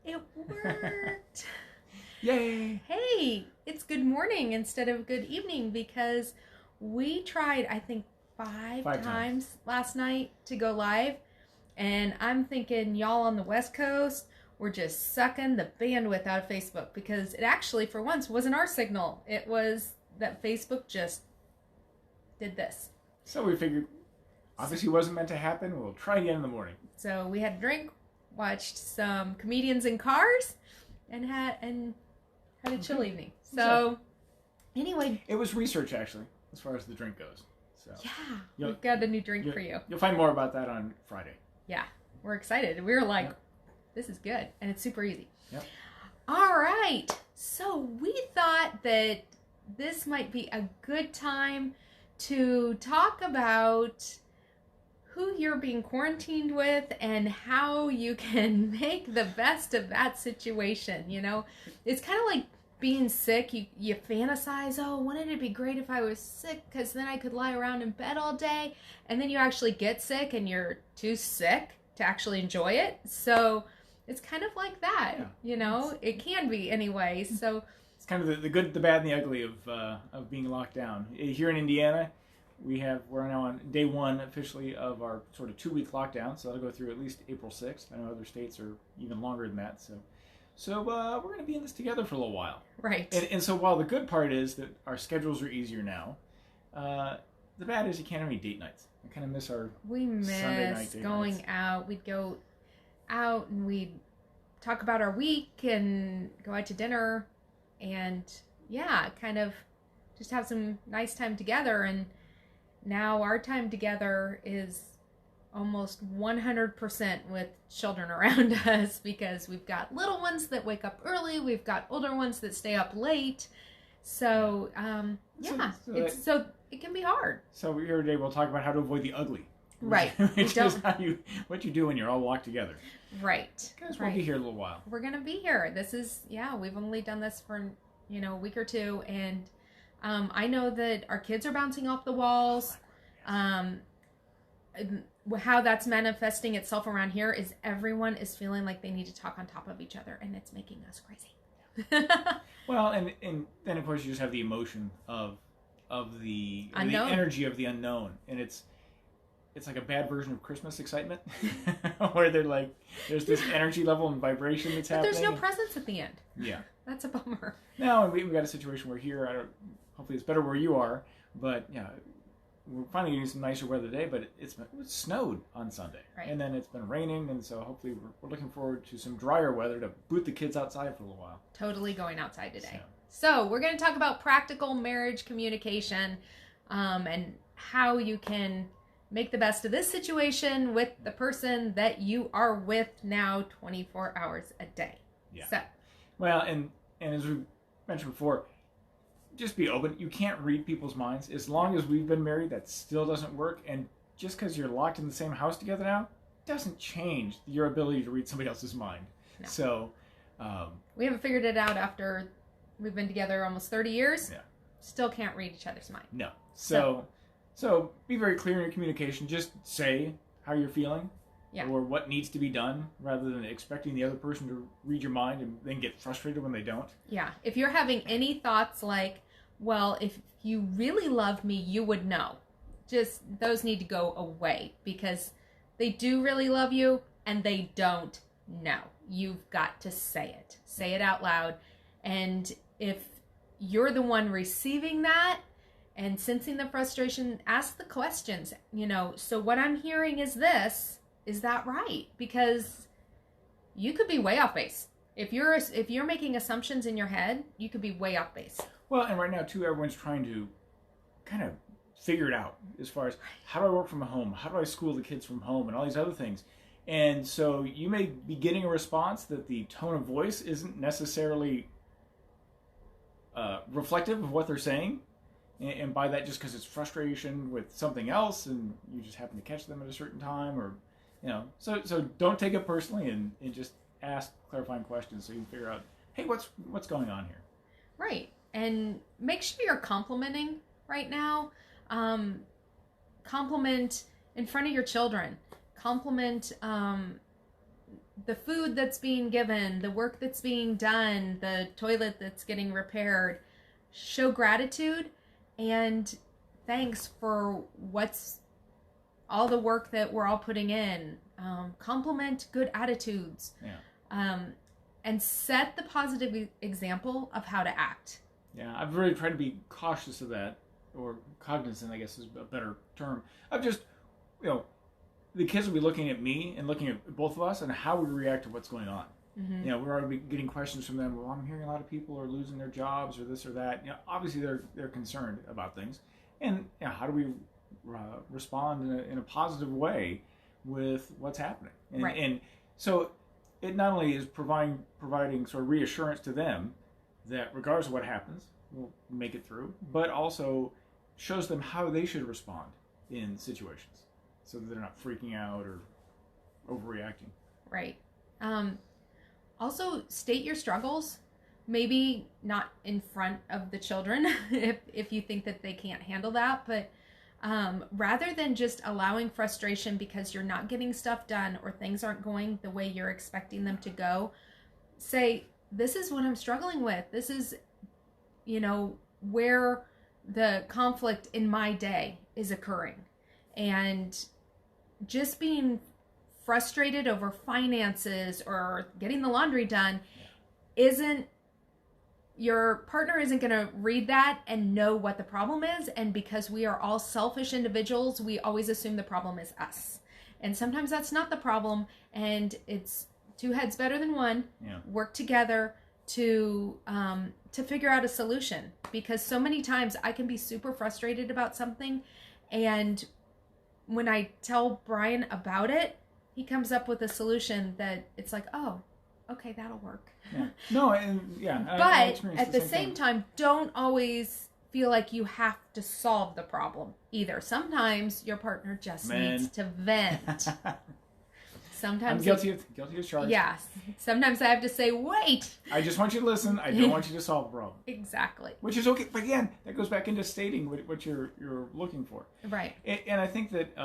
It worked. Yay! Hey, it's good morning instead of good evening because we tried, I think, five Five times. times last night to go live. And I'm thinking y'all on the West Coast were just sucking the bandwidth out of Facebook because it actually, for once, wasn't our signal. It was that Facebook just did this. So we figured, obviously, it wasn't meant to happen. We'll try again in the morning. So we had a drink, watched some comedians in cars, and had a chill evening. So anyway, it was research actually, as far as the drink goes. So yeah, we've got a new drink for you. You'll find more about that on Friday. Yeah, we're excited. We were like, this is good, and it's super easy. Yep. All right, so we thought that this might be a good time to talk about who you're being quarantined with and how you can make the best of that situation. You know, it's kind of like being sick. You fantasize, oh, wouldn't it be great if I was sick because then I could lie around in bed all day, and then you actually get sick and you're too sick to actually enjoy it. So it's kind of like that, you know, it can be anyway. So it's kind of the good, the bad, and the ugly of being locked down. Here in Indiana, we're now on day one officially of our sort of 2-week lockdown, so that'll go through at least April 6th. I know other states are even longer than that, so we're going to be in this together for a little while. Right. And so while the good part is that our schedules are easier now, the bad is you can't have any date nights. I kind of miss our Sunday night date going nights. out. We'd go out and we'd talk about our week and go out to dinner and kind of just have some nice time together. And now our time together is almost 100% with children around us because we've got little ones that wake up early, we've got older ones that stay up late. So so it can be hard. So here today we'll talk about how to avoid the ugly. Right. Which is what you do when you're all locked together. Right. Guys, we'll be here a little while. We're going to be here. This is, we've only done this for, a week or two. And I know that our kids are bouncing off the walls. How that's manifesting itself around here is everyone is feeling like they need to talk on top of each other. And it's making us crazy. Well, and then, of course, you just have the emotion of the energy of the unknown. And it's like a bad version of Christmas excitement, where there's this energy level and vibration that's happening. There's no presents at the end. Yeah, that's a bummer. No, and we've got a situation where here, hopefully it's better where you are, but we're finally getting some nicer weather today. But it snowed on Sunday, right. And then it's been raining, and so hopefully we're looking forward to some drier weather to boot the kids outside for a little while. Totally going outside today. So we're going to talk about practical marriage communication, and how you can make the best of this situation with the person that you are with now 24 hours a day. Yeah. So. Well, and as we mentioned before, just be open. You can't read people's minds. As long as we've been married, that still doesn't work. And just because you're locked in the same house together now, doesn't change your ability to read somebody else's mind. No. So. We haven't figured it out after we've been together almost 30 years. Yeah. Still can't read each other's mind. No. So be very clear in your communication. Just say how you're feeling, or what needs to be done, rather than expecting the other person to read your mind and then get frustrated when they don't. Yeah. If you're having any thoughts like, well, if you really love me, you would know. Just those need to go away because they do really love you and they don't know. You've got to say it. Say it out loud. And if you're the one receiving that, and sensing the frustration, ask the questions, so what I'm hearing is this, is that right? Because you could be way off base. If you're making assumptions in your head, you could be way off base. Well, and right now too, everyone's trying to kind of figure it out as far as how do I work from home? How do I school the kids from home and all these other things? And so you may be getting a response that the tone of voice isn't necessarily reflective of what they're saying. And by that, just because it's frustration with something else, and you just happen to catch them at a certain time, or so don't take it personally, and just ask clarifying questions so you can figure out, hey, what's going on here? Right, and make sure you're complimenting right now. Compliment in front of your children. Compliment the food that's being given, the work that's being done, the toilet that's getting repaired. Show gratitude and thanks for what's all the work that we're all putting in. Compliment good attitudes. Yeah. And set the positive example of how to act. Yeah, I've really tried to be cautious of that, or cognizant, I guess is a better term. Of just, the kids will be looking at me and looking at both of us and how we react to what's going on. Mm-hmm. We're already getting questions from them. Well, I'm hearing a lot of people are losing their jobs or this or that. Obviously they're concerned about things, and how do we respond in a positive way with what's happening? Right. And so it not only is providing sort of reassurance to them that regardless of what happens, we'll make it through, but also shows them how they should respond in situations, so that they're not freaking out or overreacting. Right. Also, state your struggles. Maybe not in front of the children if you think that they can't handle that, but rather than just allowing frustration because you're not getting stuff done or things aren't going the way you're expecting them to go, say, this is what I'm struggling with. This is, where the conflict in my day is occurring. And just being frustrated over finances or getting the laundry done your partner isn't going to read that and know what the problem is. And because we are all selfish individuals, we always assume the problem is us. And sometimes that's not the problem. And it's two heads better than one. Yeah. Work together to figure out a solution. Because so many times I can be super frustrated about something, and when I tell Brian about it, he comes up with a solution that it's like, oh, okay, that'll work. Yeah. No, and but at the same time, don't always feel like you have to solve the problem either. Sometimes your partner just needs to vent. Sometimes I'm guilty as charged. Yes. Sometimes I have to say, wait. I just want you to listen. I don't want you to solve a problem. Exactly. Which is okay. But again, that goes back into stating what you're looking for. Right. And I think that,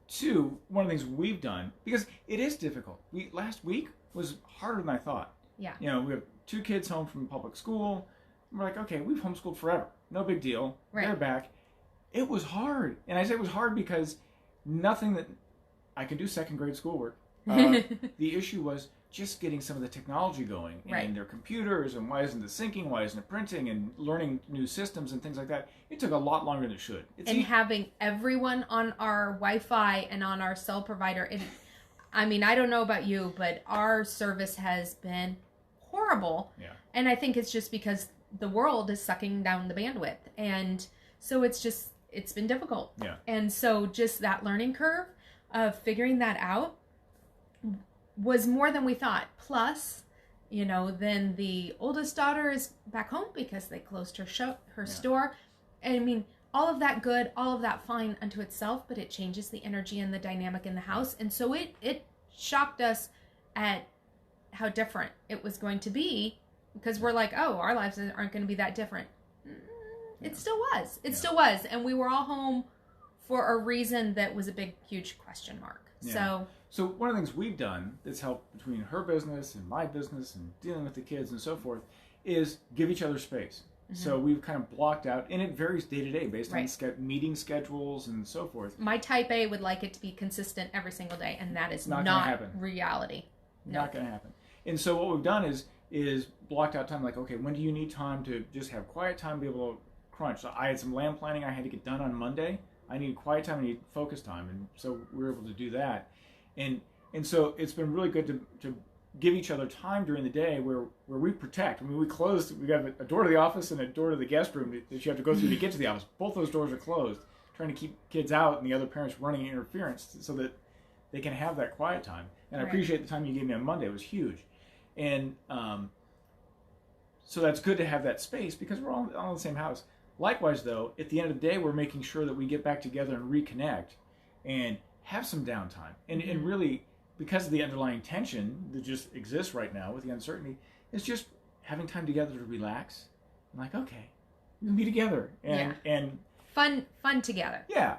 too, one of the things we've done, because it is difficult. Last week was harder than I thought. Yeah. We have 2 kids home from public school. We're like, okay, we've homeschooled forever. No big deal. Right. They're back. It was hard. And I say it was hard because nothing that I can do second grade schoolwork. The issue was just getting some of the technology going, right, and their computers, and why isn't it syncing, why isn't it printing, and learning new systems and things like that. It took a lot longer than it should. Having everyone on our Wi-Fi and on our cell provider, I don't know about you, but our service has been horrible. Yeah. And I think it's just because the world is sucking down the bandwidth. And so it's been difficult. Yeah. And so just that learning curve of figuring that out was more than we thought. Plus, then the oldest daughter is back home because they closed her store. And all of that good, all of that fine unto itself, but it changes the energy and the dynamic in the house. And so it shocked us at how different it was going to be, because we're like, oh, our lives aren't going to be that different. It still was. It still was. And we were all home for a reason that was a big, huge question mark. Yeah. So one of the things we've done that's helped between her business and my business and dealing with the kids and so forth is give each other space. Mm-hmm. So we've kind of blocked out, and it varies day to day based on meeting schedules and so forth. My type A would like it to be consistent every single day, and that is not reality. Not going to happen. And so what we've done is blocked out time, like, okay, when do you need time to just have quiet time, be able to crunch? So I had some land planning I had to get done on Monday. I need quiet time, I need focus time, and so we were able to do that. And so it's been really good to give each other time during the day where we protect. We closed, we got a door to the office and a door to the guest room that you have to go through to get to the office. Both those doors are closed, trying to keep kids out and the other parents running interference so that they can have that quiet time. And I appreciate the time you gave me on Monday. It was huge. And so that's good to have that space because we're all in the same house. Likewise, though, at the end of the day, we're making sure that we get back together and reconnect and have some downtime. And really, because of the underlying tension that just exists right now with the uncertainty, it's just having time together to relax. I'm like, okay, we'll be together. And fun together. Yeah.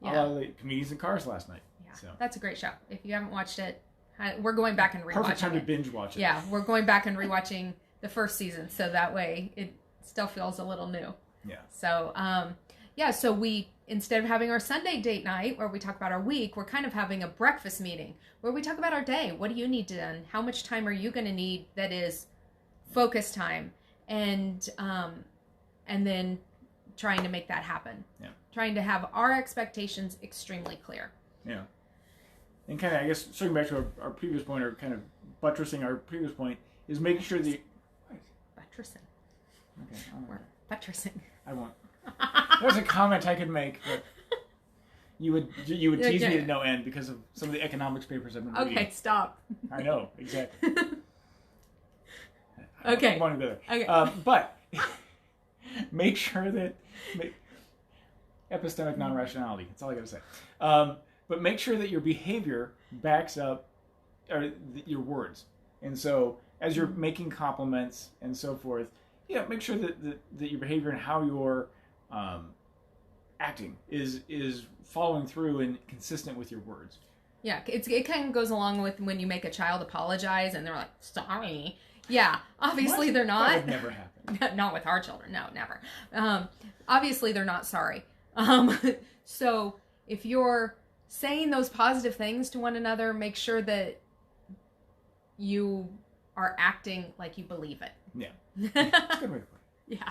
A lot of the comedians in cars last night. Yeah, so. That's a great show. If you haven't watched it, we're going back and rewatching Perfect time to it. binge watch it. Yeah, we're going back and rewatching the first season, so that way it still feels a little new. Yeah. So, so we, instead of having our Sunday date night where we talk about our week, we're kind of having a breakfast meeting where we talk about our day. What do you need done? How much time are you going to need that is focus time? And then trying to make that happen. Yeah. Trying to have our expectations extremely clear. Yeah. And kind of, I guess, circling back to our previous point, or kind of buttressing our previous point, is making sure that Buttressing. Okay. We're buttressing. I won't. There's a comment I could make, but you would tease me to no end because of some of the economics papers I've been reading. Okay, stop. I know, exactly. I Okay. don't want to go there. Okay. But make sure that epistemic non-rationality. That's all I got to say. But make sure that your behavior backs up your words. And so, as you're making compliments and so forth, make sure that your behavior and how you're acting is following through and consistent with your words. Yeah, it kind of goes along with when you make a child apologize and they're like, sorry. Yeah, obviously What? they're not. That would never happen. Not with our children. No, never. Obviously they're not sorry. So if you're saying those positive things to one another, make sure that you are acting like you believe it. Yeah. That's a good way to put it. Yeah.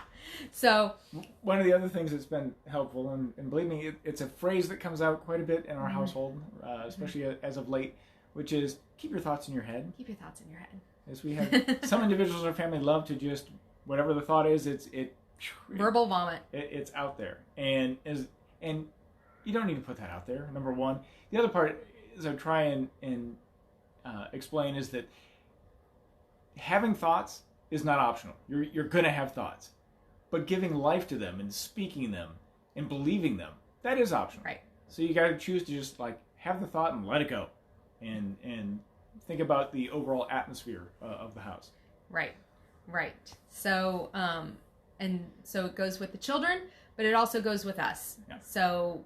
So one of the other things that's been helpful, and believe me, it's a phrase that comes out quite a bit in our household, especially as of late, which is keep your thoughts in your head. Keep your thoughts in your head. As we have some individuals in our family love to just whatever the thought is, Verbal vomit. It's out there, and you don't need to put that out there. Number one. The other part is I try and explain is that having thoughts is not optional. You're gonna have thoughts, but giving life to them and speaking them and believing them, that is optional. Right. So you got to choose to just have the thought and let it go, and think about the overall atmosphere of the house. Right. So and so it goes with the children, but it also goes with us. Yeah. So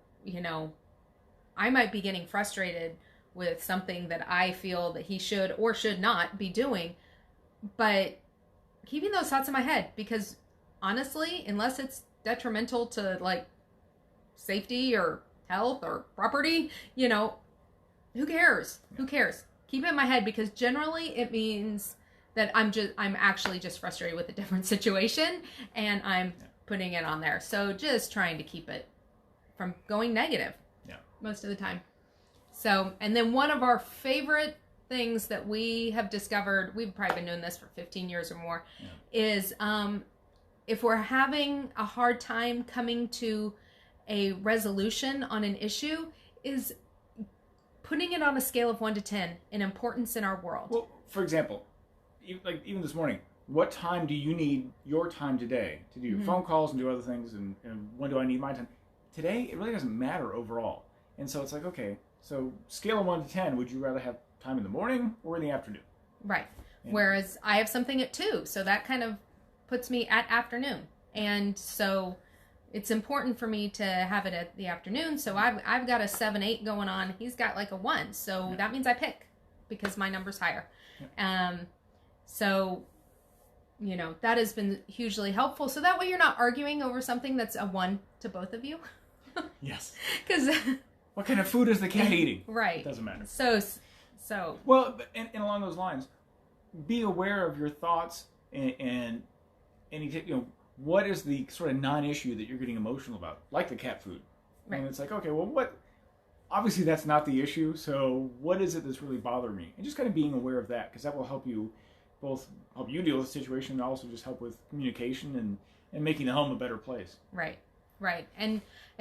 I might be getting frustrated with something that I feel that he should or should not be doing, but keeping those thoughts in my head, because honestly, unless it's detrimental to safety or health or property, who cares? Yeah. Who cares? Keep it in my head, because generally it means that I'm actually just frustrated with a different situation and I'm putting it on there. So just trying to keep it from going negative. Yeah. Most of the time. So, and then one of our favorite things that we have discovered, we've probably been doing this for 15 years or more, is if we're having a hard time coming to a resolution on an issue, is putting it on a scale of 1 to 10 in importance in our world. Well, for example, even this morning, what time do you need your time today to do your phone calls and do other things, and when do I need my time? Today, it really doesn't matter overall. And so it's okay, so scale of 1 to 10, would you rather have time in the morning or in the afternoon? Right. Yeah. Whereas I have something at 2, so that kind of puts me at afternoon. And so it's important for me to have it at the afternoon. So I've got a 7-8 going on. He's got a 1. So that means I pick, because my number's higher. Yeah. So, that has been hugely helpful. So that way you're not arguing over something that's a 1 to both of you. Yes. Because what kind of food is the cat eating? Right. It doesn't matter. So. Well, and along those lines, be aware of your thoughts and what is the sort of non-issue that you're getting emotional about, like the cat food. Right. And it's okay, well, what? Obviously, that's not the issue. So, what is it that's really bothering me? And just kind of being aware of that, because that will help you deal with the situation, and also just help with communication and making the home a better place. Right. And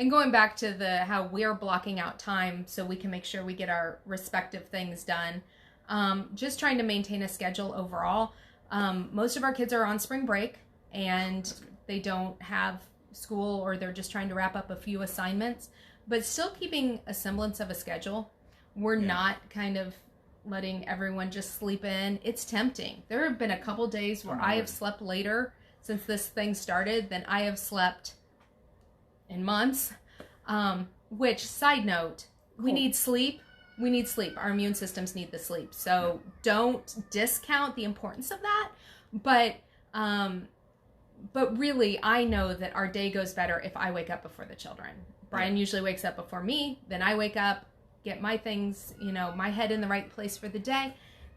going back to how we're blocking out time so we can make sure we get our respective things done. Just trying to maintain a schedule overall. Most of our kids are on spring break, and they don't have school, or they're just trying to wrap up a few assignments, but still keeping a semblance of a schedule. We're not kind of letting everyone just sleep in. It's tempting. There have been a couple days where I have slept later since this thing started than I have slept in months. Which, side note, we need sleep. we need sleep. Our immune systems need the sleep. So don't discount the importance of that. But really, I know that our day goes better if I wake up before the children. Brian usually wakes up before me. Then I wake up, get my things, my head in the right place for the day.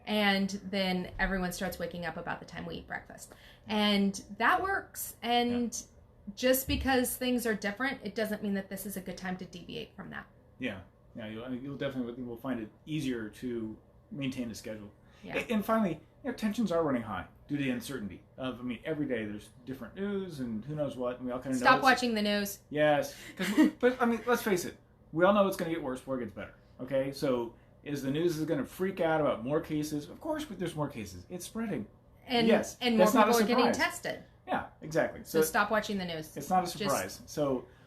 And then everyone starts waking up about the time we eat breakfast. And that works. And just because things are different, it doesn't mean that this is a good time to deviate from that. Yeah. You'll definitely will find it easier to maintain a schedule. Yeah. And finally, tensions are running high due to the uncertainty of, every day there's different news and who knows what, and we all kind of know. Stop watching the news. Yes. But, let's face it. We all know it's going to get worse before it gets better. Okay? So, is the news going to freak out about more cases? Of course, but there's more cases. It's spreading. And, yes, and more people are getting tested. Yeah, exactly. So stop watching the news. It's not a surprise.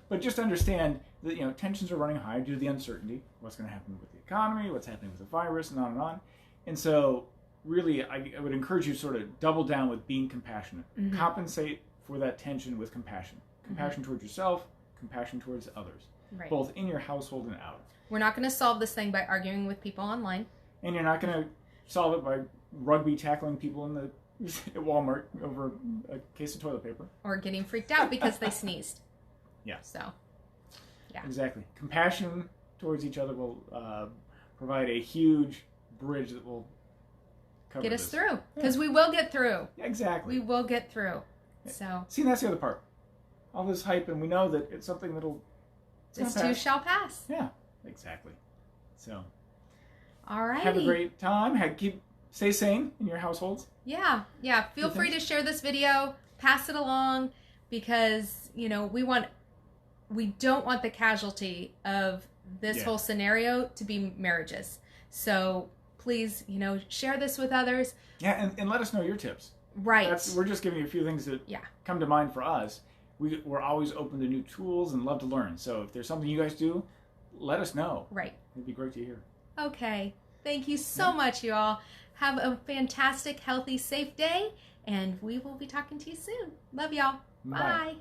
But just understand that tensions are running high due to the uncertainty. What's going to happen with the economy? What's happening with the virus? And on and on. And so, really, I would encourage you to sort of double down with being compassionate. Mm-hmm. Compensate for that tension with compassion. Compassion towards yourself. Compassion towards others. Right. Both in your household and out. We're not going to solve this thing by arguing with people online. And you're not going to solve it by rugby tackling people at Walmart over a case of toilet paper. Or getting freaked out because they sneezed. Yeah. So, yeah. Exactly. Compassion towards each other will provide a huge bridge that will get us through. Because we will get through. Yeah, exactly. We will get through. Yeah. So. See, and that's the other part. All this hype, and we know that it's something that'll... This too shall pass. Yeah, exactly. So. All right. Have a great time. Stay sane in your households. Yeah. Feel free to share this video. Pass it along. Because, we don't want the casualty of this whole scenario to be marriages. So please, share this with others. Yeah, and let us know your tips. Right. We're just giving you a few things that come to mind for us. We're always open to new tools and love to learn. So if there's something you guys do, let us know. Right. It'd be great to hear. Okay. Thank you so much, you all. Have a fantastic, healthy, safe day. And we will be talking to you soon. Love y'all. Bye.